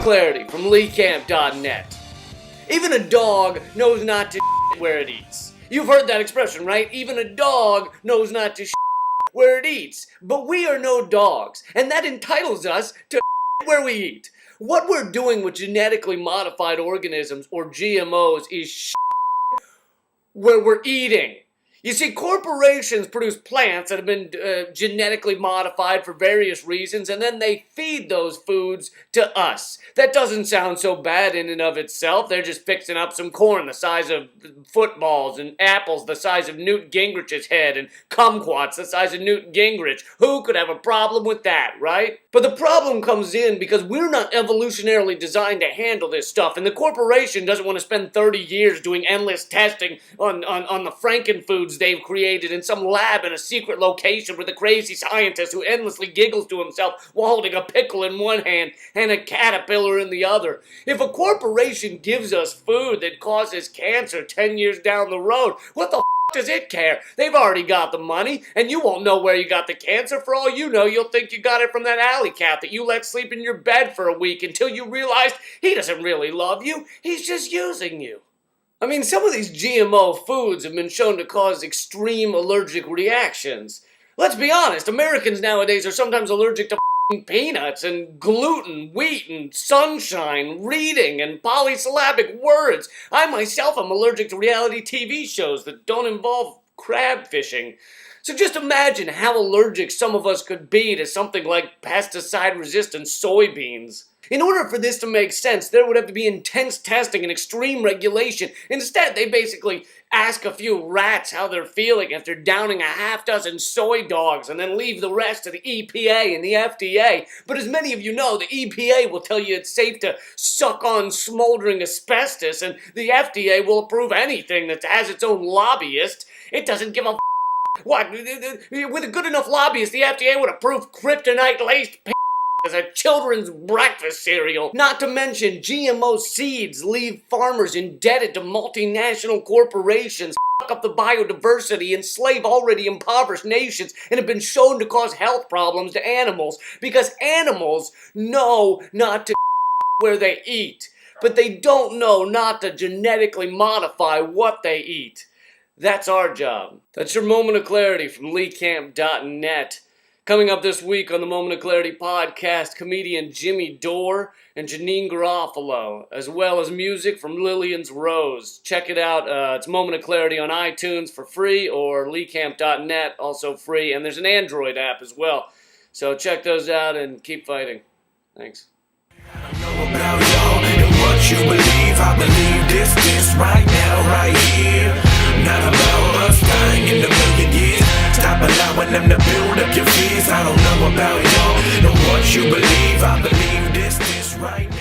clarity from LeeCamp.net. Even a dog knows not to where it eats. You've heard that expression, right? Even a dog knows not to where it eats. But we are no dogs, and that entitles us to where we eat. What we're doing with genetically modified organisms, or GMOs, is where we're eating. You see, corporations produce plants that have been genetically modified for various reasons, and then they feed those foods to us. That doesn't sound so bad in and of itself. They're just fixing up some corn the size of footballs, and apples the size of Newt Gingrich's head, and kumquats the size of Newt Gingrich. Who could have a problem with that, right? But the problem comes in because we're not evolutionarily designed to handle this stuff, and the corporation doesn't want to spend 30 years doing endless testing on the frankenfoods they've created in some lab in a secret location with a crazy scientist who endlessly giggles to himself while holding a pickle in one hand and a caterpillar in the other. If a corporation gives us food that causes cancer 10 years down the road, what the does it care? They've already got the money, and you won't know where you got the cancer. For all you know, you'll think you got it from that alley cat that you let sleep in your bed for a week until you realized he doesn't really love you, he's just using you. I mean, some of these GMO foods have been shown to cause extreme allergic reactions. Let's be honest, Americans nowadays are sometimes allergic to peanuts and gluten, wheat and sunshine, reading and polysyllabic words. I myself am allergic to reality TV shows that don't involve crab fishing. So just imagine how allergic some of us could be to something like pesticide-resistant soybeans. In order for this to make sense, there would have to be intense testing and extreme regulation. Instead, they basically ask a few rats how they're feeling after downing a half-dozen soy dogs and then leave the rest to the EPA and the FDA. But as many of you know, the EPA will tell you it's safe to suck on smoldering asbestos, and the FDA will approve anything that has its own lobbyist. It doesn't give a what? With a good enough lobbyist, the FDA would approve kryptonite-laced as a children's breakfast cereal. Not to mention, GMO seeds leave farmers indebted to multinational corporations, fuck up the biodiversity, enslave already impoverished nations, and have been shown to cause health problems to animals because animals know not to where they eat, but they don't know not to genetically modify what they eat. That's our job. That's your moment of clarity from LeeCamp.net. Coming up this week on the Moment of Clarity podcast, comedian Jimmy Dore and Janine Garofalo, as well as music from Lillian's Rose. Check it out. It's Moment of Clarity on iTunes for free, or LeeCamp.net, also free. And there's an Android app as well. So check those out and keep fighting. Thanks. I know about y'all and what you believe. I believe this right now, right here. Not about us dying in a million years. Stop allowing them to build up your fears. I don't know about y'all and what you believe. I believe this right now.